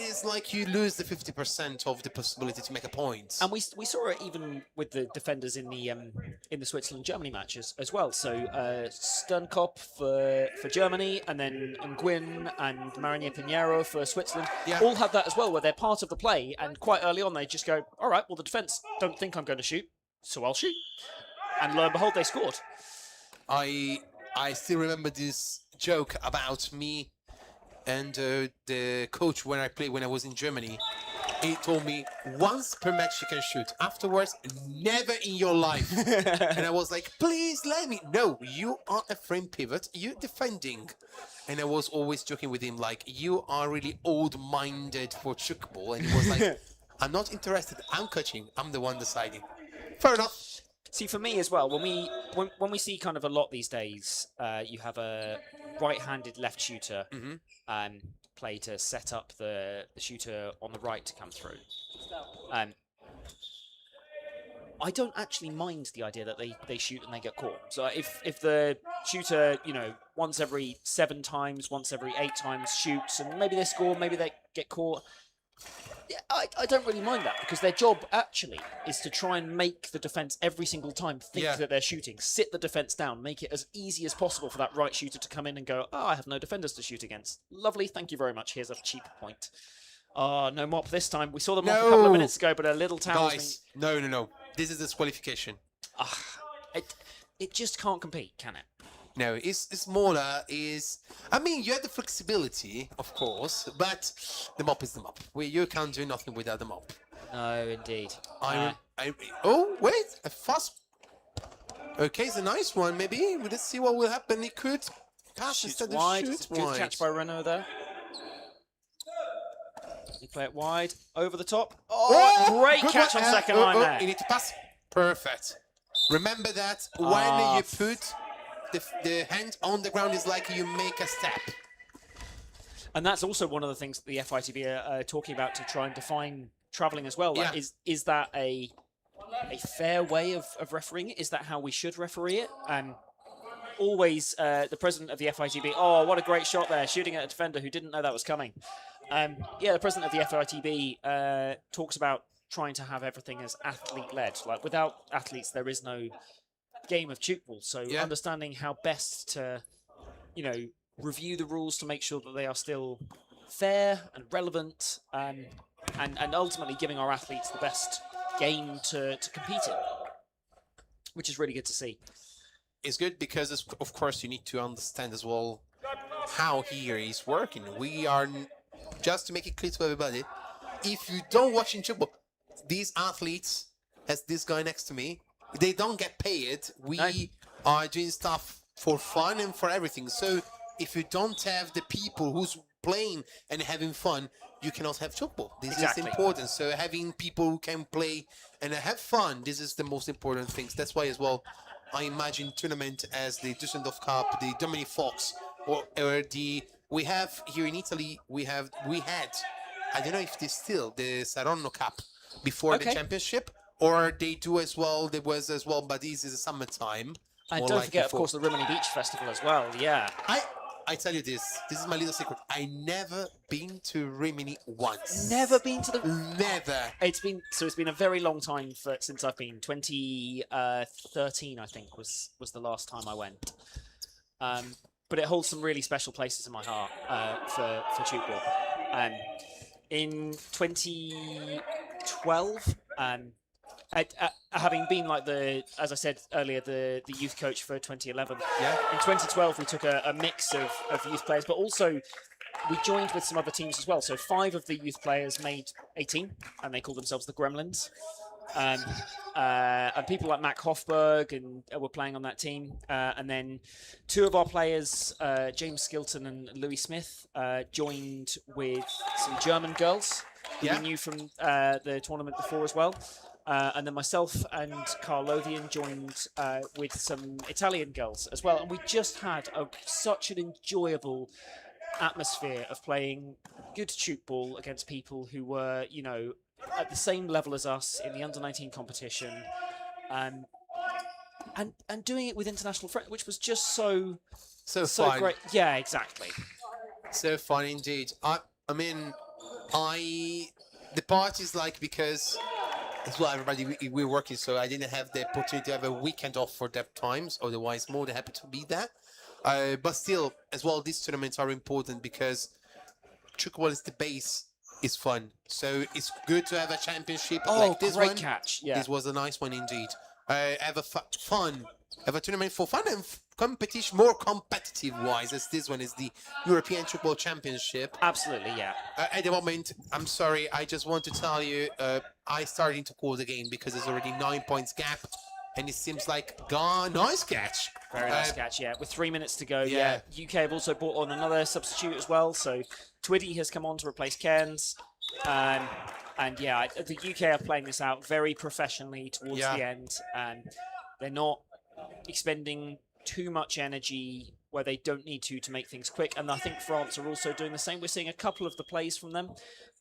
It's like you lose the 50% of the possibility to make a point. And we saw it even with the defenders in the Switzerland-Germany matches as well. So Sternkopf for Germany, and then Nguyen and Marinier Pinheiro for Switzerland all have that as well, where they're part of the play, and quite early on they just go, all right, well, the defence don't think I'm going to shoot, so I'll shoot. And lo and behold, they scored. I still remember this joke about me and the coach when I was in Germany. He told me once per match you can shoot. Afterwards, never in your life. And I was like, please let me. No, you are a frame pivot. You're defending. And I was always joking with him like, you are really old-minded for Tchoukball. And he was like, I'm not interested. I'm coaching. I'm the one deciding. Fair enough. See, for me as well, when we see kind of a lot these days, you have a right-handed left shooter play to set up the shooter on the right to come through. I don't actually mind the idea that they shoot and they get caught. So if the shooter, once every 7 times, once every 8 times shoots, and maybe they score, maybe they get caught, I don't really mind that, because their job actually is to try and make the defence every single time think that they're shooting, sit the defence down, make it as easy as possible for that right shooter to come in and go, oh, I have no defenders to shoot against. Lovely, thank you very much. Here's a cheap point. Oh, no mop this time. We saw the mop a couple of minutes ago, but a little towel. Guys, no. This is disqualification. It just can't compete, can it? No, it's smaller. I mean, you have the flexibility, of course, but the mop is the mop. You can't do nothing without the mop. No, indeed. Oh, wait, a fast. Okay, it's a nice one. Maybe let's see what will happen. He could pass instead of shoot wide. Good catch by Renault there. You play it wide, over the top. Oh, great catch on second line there. You need to pass. Perfect. Remember that when you put the hand on the ground, is like you make a step. And that's also one of the things that the FITB are talking about to try and define travelling as well. Like, is that a fair way of refereeing it? Is that how we should referee it? Always the president of the FITB, oh, what a great shot there, shooting at a defender who didn't know that was coming. Yeah, the president of the FITB talks about trying to have everything as athlete-led. Like, without athletes, there is no game of Tchoukball. So understanding how best to, review the rules to make sure that they are still fair and relevant, and ultimately giving our athletes the best game to compete in, which is really good to see. It's good because, of course, you need to understand as well how here is working. We are, just to make it clear to everybody, if you don't watch in Tchoukball, these athletes, as this guy next to me, they don't get paid. We are doing stuff for fun and for everything. So if you don't have the people who's playing and having fun, you cannot have Tchoukball. This is important. So having people who can play and have fun, this is the most important things. That's why as well, I imagine tournament as the Düsseldorf Cup, the Dominic Fox, or we have here in Italy, we had, I don't know if there's still the Saronno Cup before the championship, or they do as well. There was as well, but this is the summertime. And don't forget, of course, the Rimini Beach Festival as well. Yeah. I tell you this is my little secret. I never been to Rimini once. Never been to the... Never. It's been a very long time since I've been. 2013, I think, was the last time I went. But it holds some really special places in my heart for Tchoukball. In 2012, having been as I said earlier, the youth coach for 2011. Yeah. In 2012, we took a mix of youth players, but also we joined with some other teams as well. So 5 of the youth players made a team, and they called themselves the Gremlins. And people like Mac Hofberg were playing on that team. And then 2 of our players, James Skilton and Louis Smith, joined with some German girls who we knew from the tournament before as well. And then myself and Carl Lothian joined with some Italian girls as well. And we just had such an enjoyable atmosphere of playing good Tchoukball against people who were, at the same level as us in the under-19 competition. And doing it with international friends, which was just so fun. Great. Yeah, exactly. So fun indeed. The part is because... as well, everybody, we're working, so I didn't have the opportunity to have a weekend off for that times. Otherwise, more than happy to be there. But still, as well, these tournaments are important because Tchoukball is the base, is fun. So it's good to have a championship like this one. Great catch. Yeah. This was a nice one indeed. Have a fun, have a tournament for fun and competition, more competitive-wise, as this one is the European Tchoukball Championship. Absolutely, yeah. At the moment, I'm sorry, I just want to tell you, I started to call the game because there's already 9 points gap, and it seems like, nice catch. Very nice catch, yeah. With 3 minutes to go, yeah. UK have also brought on another substitute as well, so Twiddy has come on to replace Cairns. And yeah, the UK are playing this out very professionally towards the end, and they're not expending too much energy where they don't need to make things quick. And I think France are also doing the same. We're seeing a couple of the plays from them,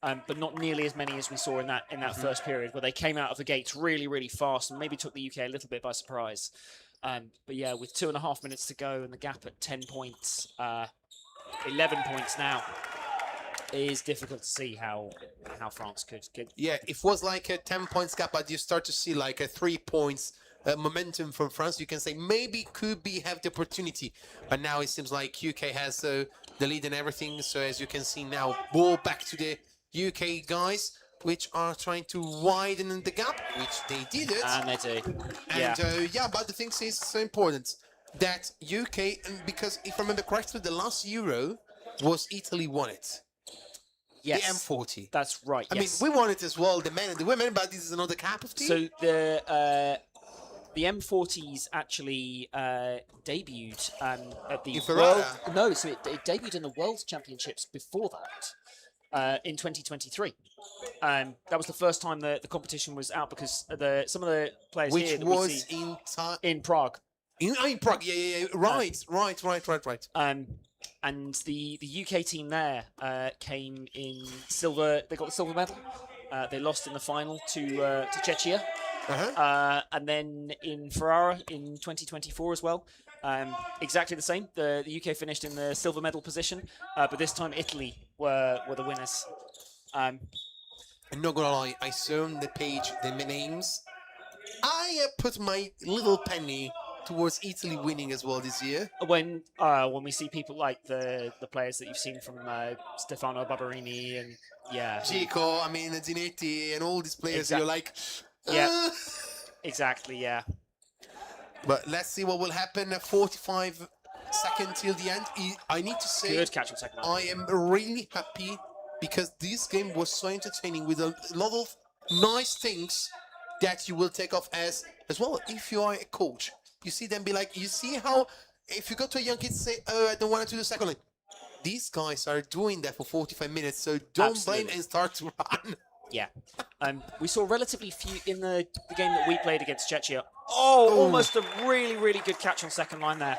but not nearly as many as we saw in that first period, where they came out of the gates really, really fast and maybe took the UK a little bit by surprise. But yeah, with 2.5 minutes to go and the gap at 10 points, 11 points now, it is difficult to see how France could. Yeah, it was like a 10 points gap, but you start to see like a 3 points momentum from France. You can say maybe could be have the opportunity, but now it seems like UK has the lead and everything. So as you can see now, ball back to the UK guys, which are trying to widen the gap, which they did it. And they do. And but the thing is so important that UK, and because if I remember correctly, the last Euro was Italy won it. Yes, the M40. That's right. I mean, we won it as well, the men and the women, but this is another cup of tea. So the M40s actually debuted at the World. No, so it debuted in the World Championships before that in 2023. That was the first time the competition was out because some of the players which here that was we see in Prague. In Prague, yeah. Right. And the UK team there came in silver. They got the silver medal. They lost in the final to Czechia. And then in Ferrara in 2024 as well, Exactly the same. The UK finished in the silver medal position, but this time Italy were the winners. I'm not gonna lie, I saw on the page the names. I put my little penny towards Italy winning as well this year. When we see people like the players that you've seen from Stefano Barberini and Gico, I mean Zinetti and all these players, you're like, yeah, exactly, yeah. But let's see what will happen. 45 seconds till the end. I need to say, good catch on second. I am really happy because this game was so entertaining with a lot of nice things that you will take off as well. If you are a coach, you see them be like, you see how if you go to a young kid say, oh, I don't want to do the second line. These guys are doing that for 45 minutes, so don't blame and start to run. Yeah. We saw relatively few in the game that we played against Czechia. Oh, almost a really, really good catch on second line there,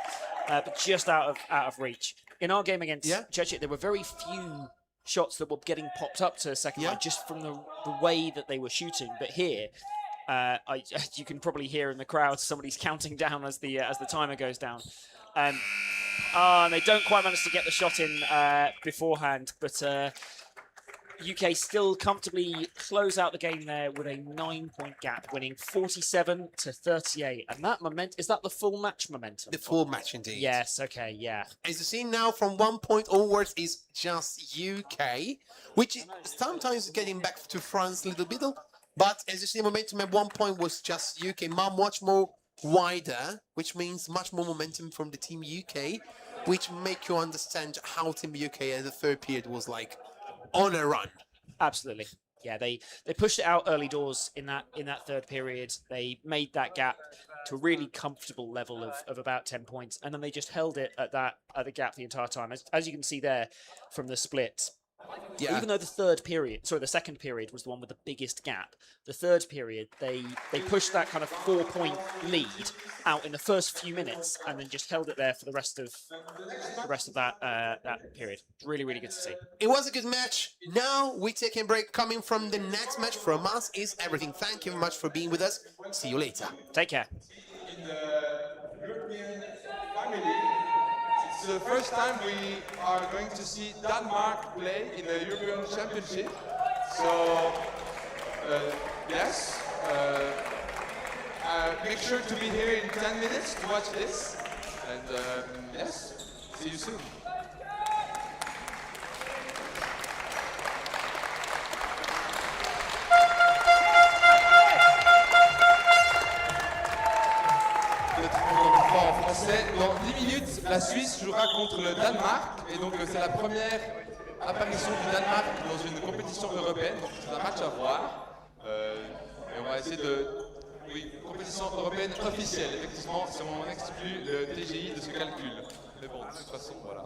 but just out of reach. In our game against Czechia, there were very few shots that were getting popped up to second line just from the way that they were shooting. But here, you can probably hear in the crowd somebody's counting down as the timer goes down. And they don't quite manage to get the shot in beforehand, but UK still comfortably close out the game there with a 9-point gap, winning 47-38. And that is that the full match momentum? The full match indeed. Yes, okay, yeah. As you see now, from 1 point onwards is just UK, which is sometimes getting back to France a little bit. But as you see, momentum at 1 point was just UK. Much more wider, which means much more momentum from the Team UK, which make you understand how Team UK at the third period was like on a run. Absolutely. Yeah, they pushed it out early doors in that third period. They made that gap to a really comfortable level of about 10 points, and then they just held it at the gap the entire time. As you can see there from the split. Yeah. Even though the second period was the one with the biggest gap, the third period they pushed that kind of 4-point lead out in the first few minutes and then just held it there for the rest of that period. Really, really good to see. It was a good match. Now we take a break. Coming from the next match from us is everything. Thank you very much for being with us. See you later. Take care. In the European family, it's the first time we are going to see Denmark play in the European Championship. So, yes, make sure to be here in 10 minutes to watch this. And yes, see you soon. En français, dans 10 minutes, la Suisse jouera contre le Danemark et donc c'est la première apparition du Danemark dans une compétition européenne, donc c'est un match à voir et on va essayer de... Oui, compétition européenne officielle, effectivement, si on exclut le TGI de ce calcul. Mais bon, de toute façon, voilà.